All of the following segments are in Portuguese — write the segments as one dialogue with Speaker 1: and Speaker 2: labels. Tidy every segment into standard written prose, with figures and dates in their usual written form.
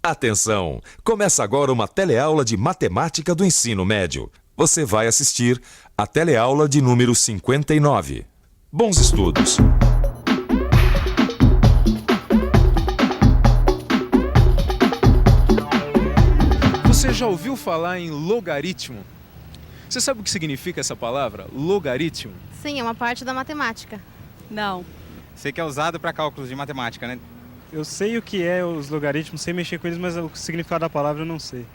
Speaker 1: Atenção! Começa agora uma teleaula de matemática do ensino médio. Você vai assistir a teleaula de número 59. Bons estudos!
Speaker 2: Você já ouviu falar em logaritmo? Você sabe o que significa essa palavra, logaritmo?
Speaker 3: Sim, é uma parte da matemática.
Speaker 4: Não.
Speaker 5: Sei que é usado para cálculos de matemática, né?
Speaker 6: Eu sei o que é os logaritmos, sei mexer com eles, mas o significado da palavra eu não sei.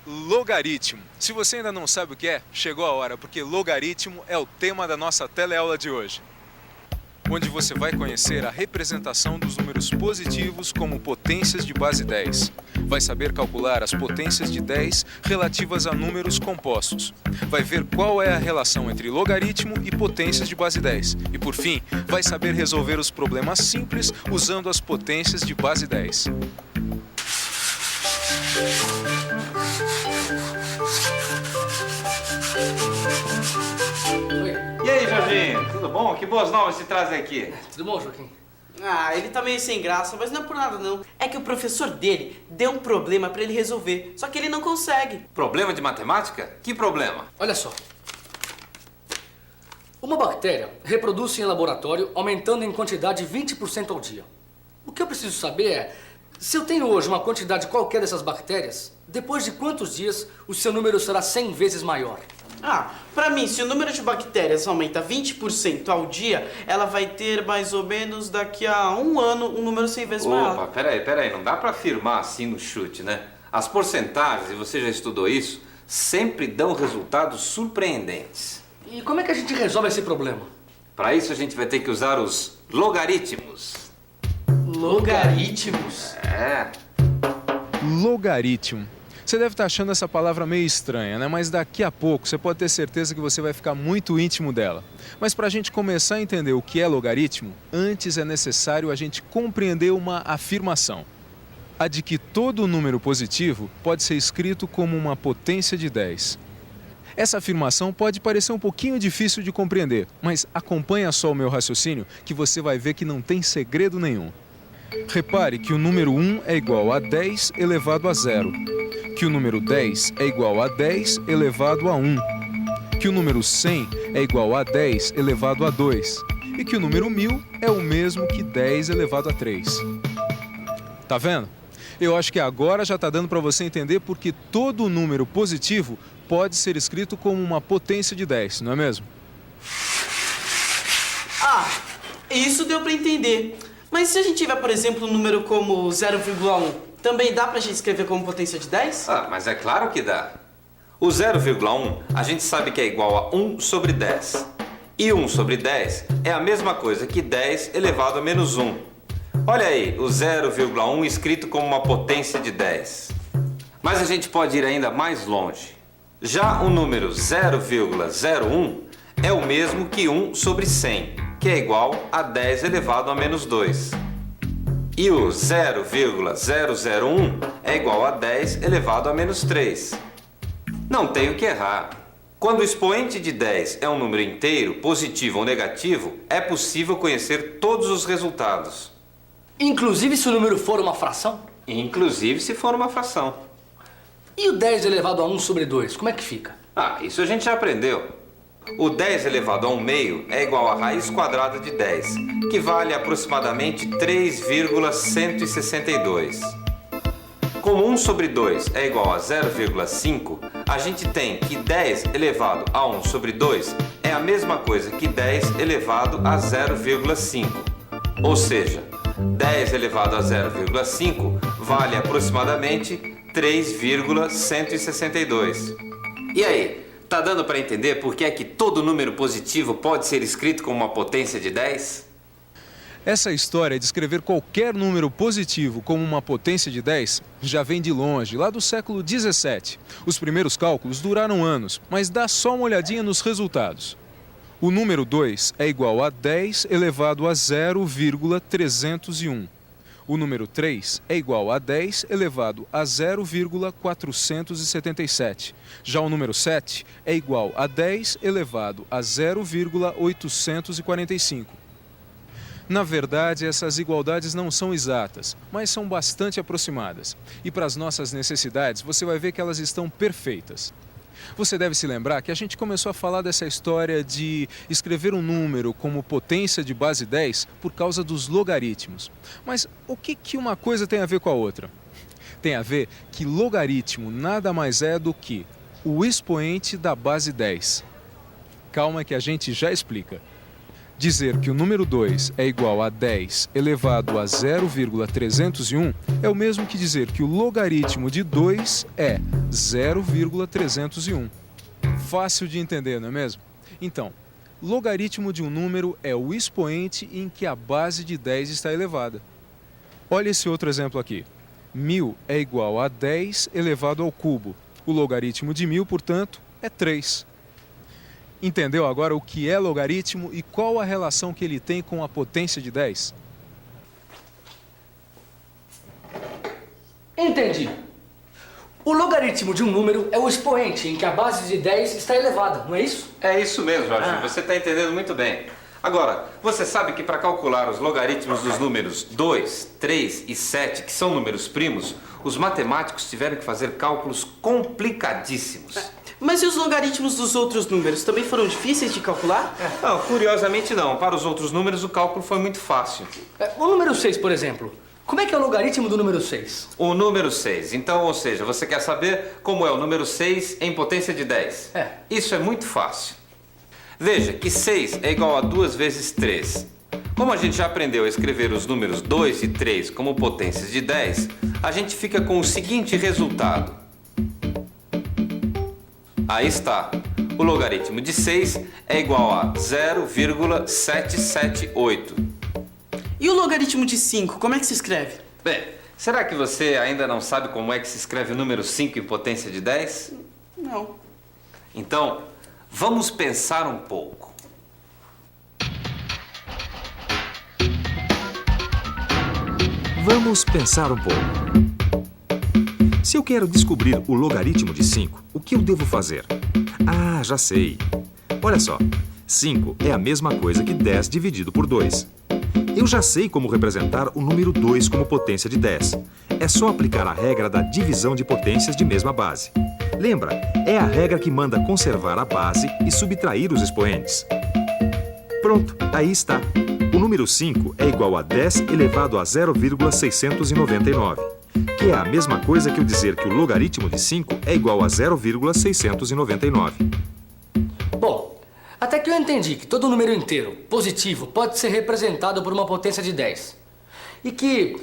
Speaker 2: Logaritmo. Se você ainda não sabe o que é, chegou a hora, porque logaritmo é o tema da nossa teleaula de hoje, onde você vai conhecer a representação dos números positivos como potências de base 10. Vai saber calcular as potências de 10 relativas a números compostos. Vai ver qual é a relação entre logaritmo e potências de base 10. E, por fim, vai saber resolver os problemas simples usando as potências de base 10.
Speaker 7: E aí, Jorginho, tudo bom? Que boas novas se trazem aqui?
Speaker 8: Tudo bom, Joaquim?
Speaker 9: Ah, ele tá meio sem graça, mas não é por nada não. É que o professor dele deu um problema pra ele resolver, só que ele não consegue.
Speaker 7: Problema de matemática? Que problema?
Speaker 8: Olha só. Uma bactéria reproduz-se em laboratório aumentando em quantidade 20% ao dia. O que eu preciso saber é, se eu tenho hoje uma quantidade qualquer dessas bactérias, depois de quantos dias o seu número será 100 vezes maior?
Speaker 9: Ah, pra mim, se o número de bactérias aumenta 20% ao dia, ela vai ter mais ou menos daqui a um ano um número 100 vezes maior.
Speaker 7: Opa, peraí, não dá pra afirmar assim no chute, né? As porcentagens, e você já estudou isso, sempre dão resultados surpreendentes.
Speaker 8: E como é que a gente resolve esse problema?
Speaker 7: Para isso a gente vai ter que usar os logaritmos.
Speaker 9: Logaritmos?
Speaker 7: É.
Speaker 2: Logaritmo. Você deve estar achando essa palavra meio estranha, né? Mas daqui a pouco você pode ter certeza que você vai ficar muito íntimo dela. Mas para a gente começar a entender o que é logaritmo, antes é necessário a gente compreender uma afirmação. A de que todo número positivo pode ser escrito como uma potência de 10. Essa afirmação pode parecer um pouquinho difícil de compreender, mas acompanha só o meu raciocínio que você vai ver que não tem segredo nenhum. Repare que o número 1 é igual a 10 elevado a 0. Que o número 10 é igual a 10 elevado a 1, que o número 100 é igual a 10 elevado a 2 e que o número 1000 é o mesmo que 10 elevado a 3. Tá vendo? Eu acho que agora já está dando para você entender porque todo número positivo pode ser escrito como uma potência de 10, não é mesmo?
Speaker 9: Ah, isso deu pra entender. Mas se a gente tiver, por exemplo, um número como 0,1, também dá pra gente escrever como potência de 10?
Speaker 7: Ah, mas é claro que dá. O 0,1 a gente sabe que é igual a 1 sobre 10. E 1 sobre 10 é a mesma coisa que 10 elevado a menos 1. Olha aí, o 0,1 escrito como uma potência de 10. Mas a gente pode ir ainda mais longe. Já o número 0,01 é o mesmo que 1 sobre 100, que é igual a 10 elevado a menos 2. E o 0,001 é igual a 10 elevado a menos 3. Não tem o que errar. Quando o expoente de 10 é um número inteiro, positivo ou negativo, é possível conhecer todos os resultados.
Speaker 8: Inclusive se o número for uma fração?
Speaker 7: Inclusive se for uma fração.
Speaker 8: E o 10 elevado a 1 sobre 2, como é que fica?
Speaker 7: Ah, isso a gente já aprendeu. O 10 elevado a 1 meio é igual à raiz quadrada de 10, que vale aproximadamente 3,162. Como 1 sobre 2 é igual a 0,5, a gente tem que 10 elevado a 1 sobre 2 é a mesma coisa que 10 elevado a 0,5. Ou seja, 10 elevado a 0,5 vale aproximadamente 3,162. E aí? Tá dando para entender por que é que todo número positivo pode ser escrito como uma potência de 10?
Speaker 2: Essa história de escrever qualquer número positivo como uma potência de 10 já vem de longe, lá do século 17. Os primeiros cálculos duraram anos, mas dá só uma olhadinha nos resultados. O número 2 é igual a 10 elevado a 0,301. O número 3 é igual a 10 elevado a 0,477. Já o número 7 é igual a 10 elevado a 0,845. Na verdade, essas igualdades não são exatas, mas são bastante aproximadas. E para as nossas necessidades, você vai ver que elas estão perfeitas. Você deve se lembrar que a gente começou a falar dessa história de escrever um número como potência de base 10 por causa dos logaritmos. Mas o que uma coisa tem a ver com a outra? Tem a ver que logaritmo nada mais é do que o expoente da base 10. Calma que a gente já explica. Dizer que o número 2 é igual a 10 elevado a 0,301 é o mesmo que dizer que o logaritmo de 2 é 0,301. Fácil de entender, não é mesmo? Então, logaritmo de um número é o expoente em que a base de 10 está elevada. Olha esse outro exemplo aqui. 1000 é igual a 10 elevado ao cubo. O logaritmo de 1000, portanto, é 3. Entendeu agora o que é logaritmo e qual a relação que ele tem com a potência de 10?
Speaker 8: Entendi. O logaritmo de um número é o expoente em que a base de 10 está elevada, não é isso?
Speaker 7: É isso mesmo, Jorge. Você está entendendo muito bem. Agora, você sabe que para calcular os logaritmos dos números 2, 3 e 7, que são números primos, os matemáticos tiveram que fazer cálculos complicadíssimos.
Speaker 9: Mas e os logaritmos dos outros números também foram difíceis de calcular?
Speaker 7: Não, curiosamente não. Para os outros números o cálculo foi muito fácil.
Speaker 8: O número 6, por exemplo. Como é que é o logaritmo do número 6?
Speaker 7: O número 6. Então, ou seja, você quer saber como é o número 6 em potência de 10? Isso é muito fácil. Veja que 6 é igual a 2 vezes 3. Como a gente já aprendeu a escrever os números 2 e 3 como potências de 10, a gente fica com o seguinte resultado. Aí está. O logaritmo de 6 é igual a 0,778.
Speaker 9: E o logaritmo de 5, como é que se escreve?
Speaker 7: Bem, será que você ainda não sabe como é que se escreve o número 5 em potência de 10?
Speaker 9: Não.
Speaker 7: Então, vamos pensar um pouco.
Speaker 1: Vamos pensar um pouco. Se eu quero descobrir o logaritmo de 5, o que eu devo fazer? Ah, já sei. Olha só, 5 é a mesma coisa que 10 dividido por 2. Eu já sei como representar o número 2 como potência de 10. É só aplicar a regra da divisão de potências de mesma base. Lembra, é a regra que manda conservar a base e subtrair os expoentes. Pronto, aí está. O número 5 é igual a 10 elevado a 0,699, que é a mesma coisa que eu dizer que o logaritmo de 5 é igual a 0,699.
Speaker 8: Bom, até que eu entendi que todo número inteiro, positivo, pode ser representado por uma potência de 10. E que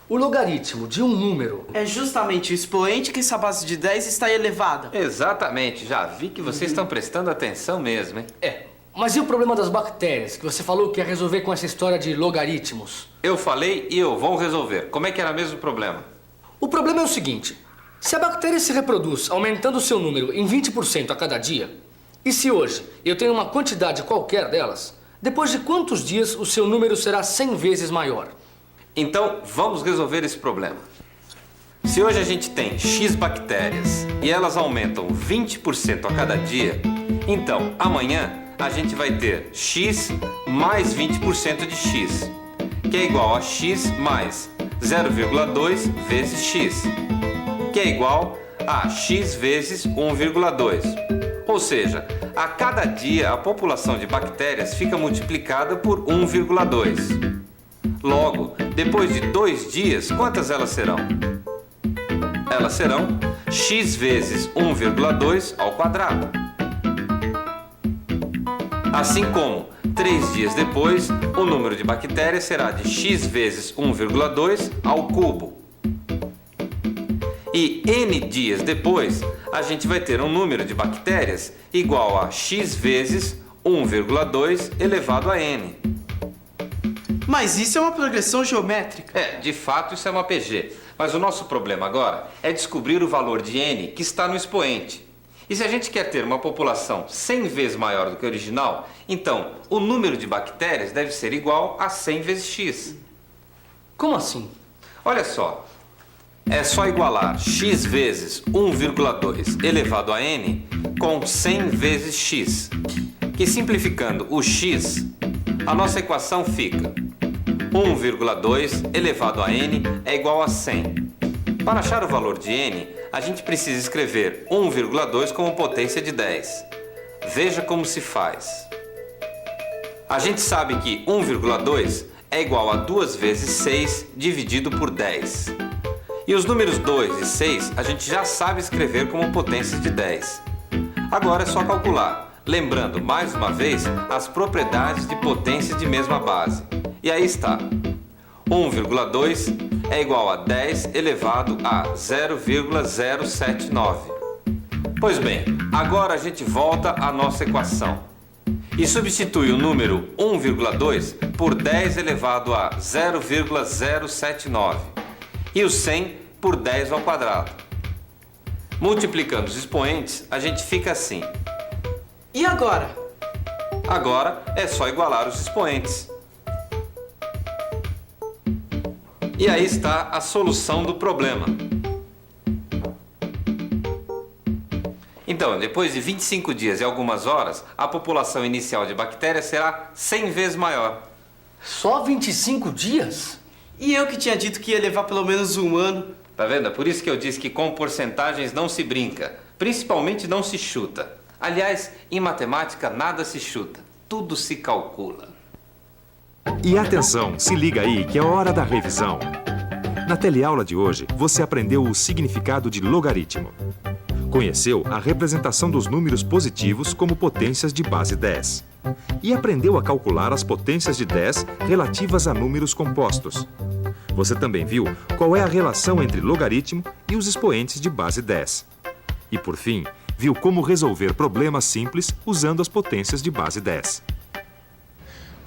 Speaker 8: o logaritmo de um número
Speaker 9: É justamente o expoente que essa base de 10 está elevada.
Speaker 7: Exatamente, já vi que vocês estão prestando atenção mesmo, hein?
Speaker 8: Mas e o problema das bactérias, que você falou que ia resolver com essa história de logaritmos?
Speaker 7: Eu falei e eu vou resolver. Como é que era mesmo o problema?
Speaker 8: O problema é o seguinte: se a bactéria se reproduz aumentando o seu número em 20% a cada dia, e se hoje eu tenho uma quantidade qualquer delas, depois de quantos dias o seu número será 100 vezes maior?
Speaker 7: Então, vamos resolver esse problema. Se hoje a gente tem X bactérias e elas aumentam 20% a cada dia, então amanhã a gente vai ter X mais 20% de X, que é igual a X mais 0,2 vezes X, que é igual a X vezes 1,2. Ou seja, a cada dia a população de bactérias fica multiplicada por 1,2. Logo, depois de 2 dias, quantas elas serão? Elas serão X vezes 1,2 ao quadrado. Assim como, 3 dias depois, o número de bactérias será de X vezes 1,2 ao cubo. E N dias depois, a gente vai ter um número de bactérias igual a X vezes 1,2 elevado a N.
Speaker 9: Mas isso é uma progressão geométrica.
Speaker 7: De fato isso é uma PG. Mas o nosso problema agora é descobrir o valor de N que está no expoente. E se a gente quer ter uma população 100 vezes maior do que a original, então o número de bactérias deve ser igual a 100 vezes X.
Speaker 8: Como assim?
Speaker 7: Olha só, é só igualar X vezes 1,2 elevado a N com 100 vezes X. Que simplificando o X, a nossa equação fica 1,2 elevado a n é igual a 100. Para achar o valor de n, a gente precisa escrever 1,2 como potência de 10. Veja como se faz. A gente sabe que 1,2 é igual a 2 vezes 6 dividido por 10. E os números 2 e 6 a gente já sabe escrever como potências de 10. Agora é só calcular, lembrando mais uma vez as propriedades de potências de mesma base. E aí está. 1,2 é igual a 10 elevado a 0,079. Pois bem, agora a gente volta à nossa equação e substitui o número 1,2 por 10 elevado a 0,079 e o 100 por 10 ao quadrado. Multiplicando os expoentes, a gente fica assim.
Speaker 9: E agora?
Speaker 7: Agora é só igualar os expoentes. E aí está a solução do problema. Então, depois de 25 dias e algumas horas, a população inicial de bactérias será 100 vezes maior.
Speaker 8: Só 25 dias?
Speaker 9: E eu que tinha dito que ia levar pelo menos um ano.
Speaker 7: Tá vendo? É por isso que eu disse que com porcentagens não se brinca. Principalmente não se chuta. Aliás, em matemática nada se chuta. Tudo se calcula.
Speaker 1: E atenção, se liga aí que é hora da revisão. Na teleaula de hoje, você aprendeu o significado de logaritmo. Conheceu a representação dos números positivos como potências de base 10. E aprendeu a calcular as potências de 10 relativas a números compostos. Você também viu qual é a relação entre logaritmo e os expoentes de base 10. E por fim, viu como resolver problemas simples usando as potências de base 10.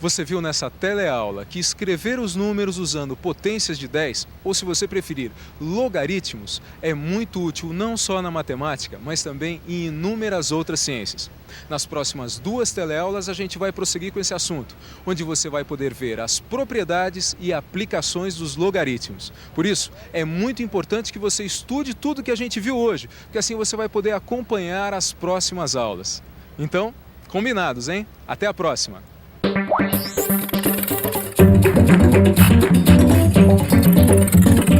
Speaker 2: Você viu nessa teleaula que escrever os números usando potências de 10, ou se você preferir, logaritmos, é muito útil não só na matemática, mas também em inúmeras outras ciências. Nas próximas 2 teleaulas a gente vai prosseguir com esse assunto, onde você vai poder ver as propriedades e aplicações dos logaritmos. Por isso, é muito importante que você estude tudo que a gente viu hoje, porque assim você vai poder acompanhar as próximas aulas. Então, combinados, hein? Até a próxima!
Speaker 4: Thank you.